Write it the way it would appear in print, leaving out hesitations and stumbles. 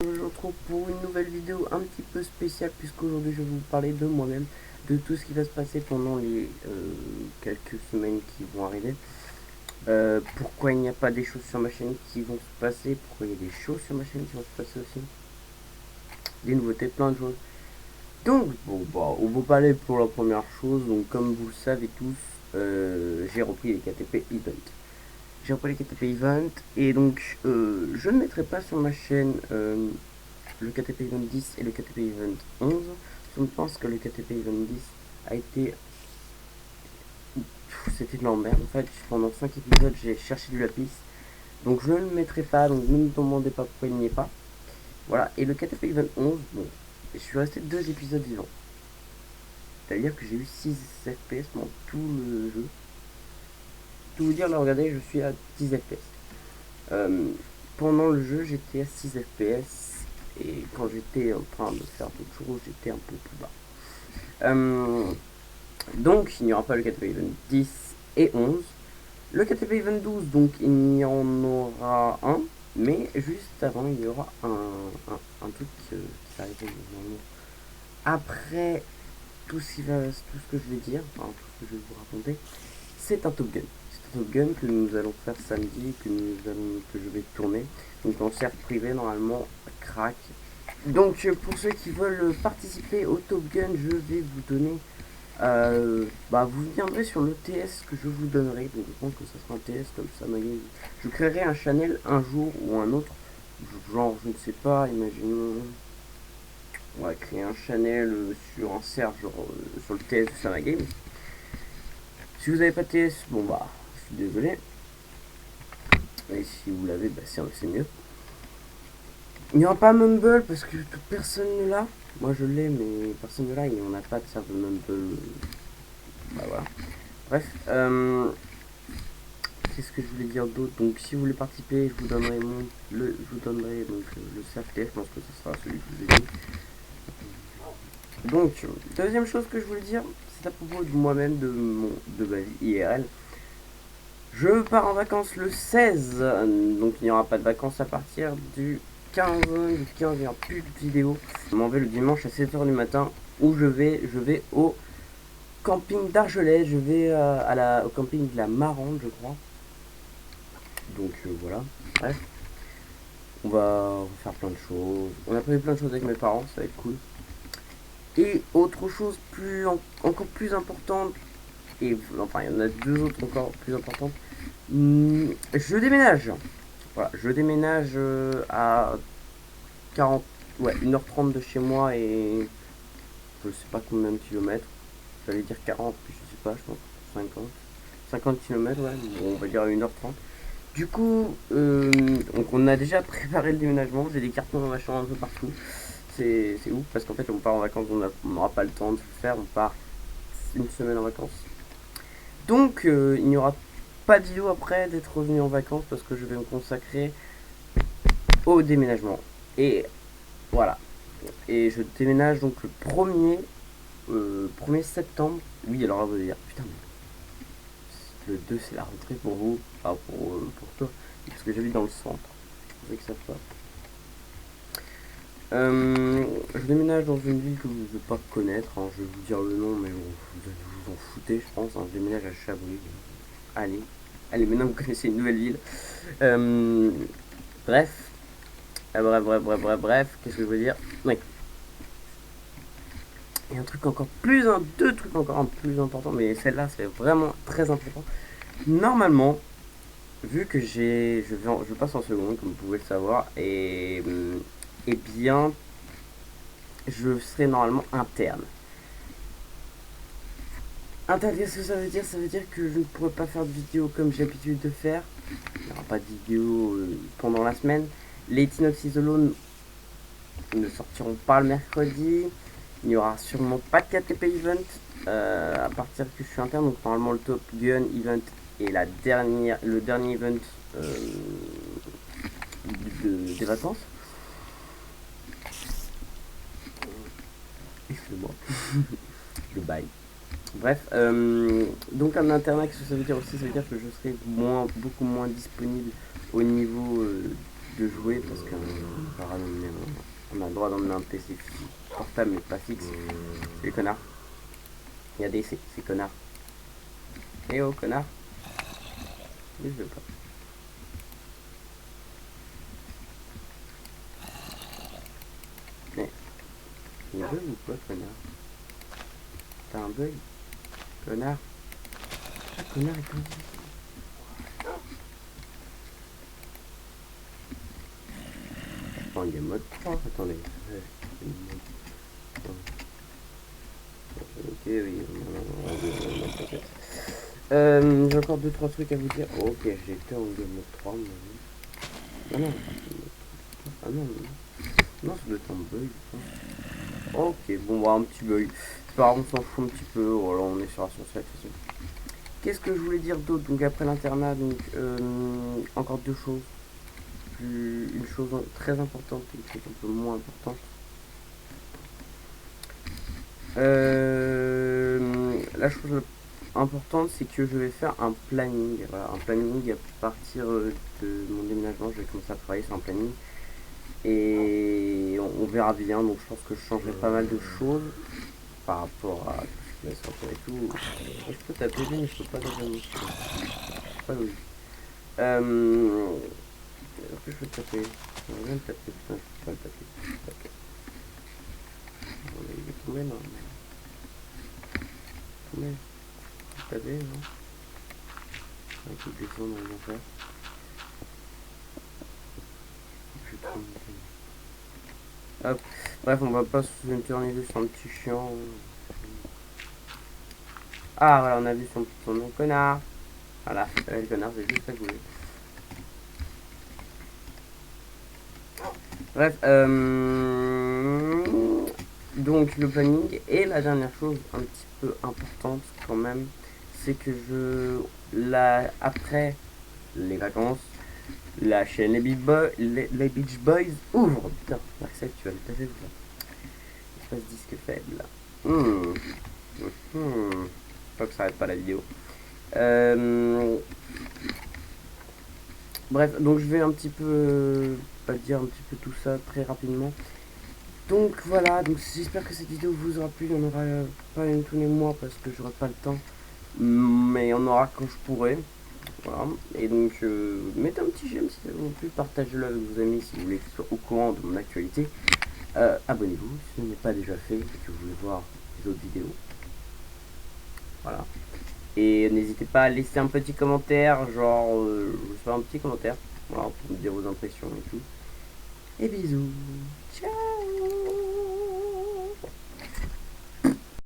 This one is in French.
Je vous retrouve pour une nouvelle vidéo un petit peu spéciale puisqu'aujourd'hui je vais vous parler de moi-même, de tout ce qui va se passer pendant les quelques semaines qui vont arriver. Pourquoi il n'y a pas des choses sur ma chaîne qui vont se passer, pourquoi il y a des choses sur ma chaîne qui vont se passer aussi, des nouveautés, plein de choses. Donc bon bah on va parler pour la première chose. Donc comme vous le savez tous, j'ai repris les KTP Event. J'ai repris les KTP Event et donc je ne mettrai pas sur ma chaîne le KTP Event 10 et le KTP Event 11. Je pense que le KTP Event 10 a été... C'était de l'emmerde. En fait, pendant 5 épisodes, j'ai cherché du lapis. Donc je ne le mettrai pas, donc ne me demandez pas pourquoi il n'y est pas. Voilà, et le KTP Event 11, bon, je suis resté 2 épisodes vivants. C'est-à-dire que j'ai eu 6 FPS pendant tout le jeu. Tout vous dire, là, regardez, je suis à 10 FPS. Pendant le jeu, j'étais à 6 FPS. Et quand j'étais en train de faire d'autres choses, j'étais un peu plus bas. Donc il n'y aura pas le KTP Event 10 et 11. Le KTP Event 12, donc il y en aura un, mais juste avant il y aura un truc qui va arriver normalement. Après tout ce que je vais dire, enfin, tout ce que je vais vous raconter, c'est un Top Gun. C'est un Top Gun que nous allons faire samedi, que je vais tourner. Donc en serve privé normalement, crack. Donc pour ceux qui veulent participer au Top Gun, je vais vous donner vous viendrez sur le TS que je vous donnerai. Donc je pense que ça sera un TS comme ça. Je créerai un channel un jour ou un autre. Genre, je ne sais pas, imaginons. On va créer un channel sur un serveur sur le TS de Sama Games. Si vous n'avez pas de TS, bon bah, je suis désolé. Et si vous l'avez, bah c'est mieux. Il n'y aura pas Mumble parce que personne ne l'a. Moi je l'ai, mais personne ne l'a et on n'a pas de serveur Mumble. Bah voilà. Bref, qu'est-ce que je voulais dire d'autre? Donc si vous voulez participer, je vous donnerai je vous donnerai donc le CFTF, je pense que ce sera celui que je vous ai dit. Donc deuxième chose que je voulais dire, c'est à propos de moi-même, de ma vie IRL. Je pars en vacances le 16, donc il n'y aura pas de vacances à partir du 15. Du 15, il n'y aura plus de vidéo. Je m'en vais le dimanche à 7h du matin où je vais au camping d'Argelès, je vais au camping de la Marande, je crois. Donc voilà, bref, on va faire plein de choses. On a prévu plein de choses avec mes parents, ça va être cool. Et autre chose encore plus importante, et enfin il y en a deux autres encore plus importantes. Je déménage. Voilà, je déménage à 40, ouais, 1h30 de chez moi et je sais pas combien de kilomètres. J'allais dire 40, puis je sais pas, je pense 50 km, ouais, bon, on va dire 1h30. Du coup, donc on a déjà préparé le déménagement. J'ai des cartons dans ma chambre un peu partout. C'est ouf parce qu'en fait, on part en vacances, on n'aura pas le temps de le faire. On part une semaine en vacances. Donc, il n'y aura pas de vidéo après d'être revenu en vacances parce que je vais me consacrer au déménagement. Et voilà. Et je déménage donc le 1er septembre. Oui, alors là, vous allez dire, putain, mais le 2 c'est la rentrée pour vous, enfin pour toi, parce que j'habite dans le centre. Je sais que ça fait pas. Je déménage dans une ville que je ne vais pas connaître, hein. Je vais vous dire le nom, mais vous en foutez, je pense, hein. Je déménage à Chabris. Allez, maintenant vous connaissez une nouvelle ville. Bref, qu'est-ce que je veux dire? Ouais. Il y a deux trucs encore plus importants, mais celle-là, c'est vraiment très important. Normalement, vu que je passe en seconde, comme vous pouvez le savoir, et bien, je serai normalement interne. Interne, qu'est-ce que ça veut dire? Ça veut dire que je ne pourrai pas faire de vidéo comme j'ai l'habitude de faire. Il n'y aura pas de vidéo pendant la semaine. Les Tinox Isolone ne sortiront pas le mercredi. Il n'y aura sûrement pas de KTP Event à partir que je suis interne. Donc normalement le Top Gun Event et le dernier event des vacances. Excusez-moi. Le bail. Bref, donc en internet, qu'est-ce que ça veut dire aussi? Ça veut dire que je serai beaucoup moins disponible au niveau de jouer parce qu'on on a le droit d'emmener un PC portable mais pas fixe. C'est les connards. Il y a des ces connards. Eh oh connard. Mais je veux pas. Mais il y a un bug ou quoi connard? T'as un bug? Connard. Ah connard est comme ça. Oh, il y a mode 3, attendez. Ok, oui. J'ai encore 2-3 trucs à vous dire. Ok, j'ai été en game mode 3, mais... Ah non, ah non, non, ça doit être un bug. Ok, bon, bah, un petit bug. C'est pas grave, on s'en fout un petit peu. Voilà, on est sur la science. Qu'est-ce que je voulais dire d'autre? Donc, après l'internat, donc, encore deux choses. Une chose très importante et une chose un peu moins importante. La chose importante, c'est que je vais faire un planning. Voilà, un planning à partir de mon déménagement. Je vais commencer à travailler sur un planning. Et on verra bien. Donc, je pense que je changerai pas mal de choses par rapport à tout ce qui va sortir et tout. Je peux taper, mais je peux pas taper. Pas logique. Est-ce que je peux taper? Je vais le taper, putain, je peux pas le taper. Il est tombé, non? Tombé. Taper, non? Un coup de descendre, on va faire. Hop. Bref, on va pas s'éterniser sur un petit chiant. Ah, voilà, on a vu son nom, connard. Voilà, le connard, c'est juste ça que je voulais. Bref, donc le planning. Et la dernière chose, un petit peu importante quand même, c'est que après les vacances, la chaîne les Beach Boys ouvre. Putain, Marcel, tu vas le taper ou là? Espace disque faible. Faut que ça arrête pas la vidéo. Bref, donc je vais un petit peu pas dire un petit peu tout ça très rapidement. Donc voilà, donc j'espère que cette vidéo vous aura plu. Il n'y en aura pas une tous les mois parce que j'aurai pas le temps, mais il y en aura quand je pourrai. Voilà. Et donc mettez un petit j'aime si ça vous plu, partagez-le avec vos amis si vous voulez qu'ils soient au courant de mon actualité. Abonnez-vous si ce n'est pas déjà fait et que vous voulez voir les autres vidéos. Voilà. Et n'hésitez pas à laisser un petit commentaire, genre, je sais pas, un petit commentaire, voilà, pour me dire vos impressions et tout. Et bisous. Ciao.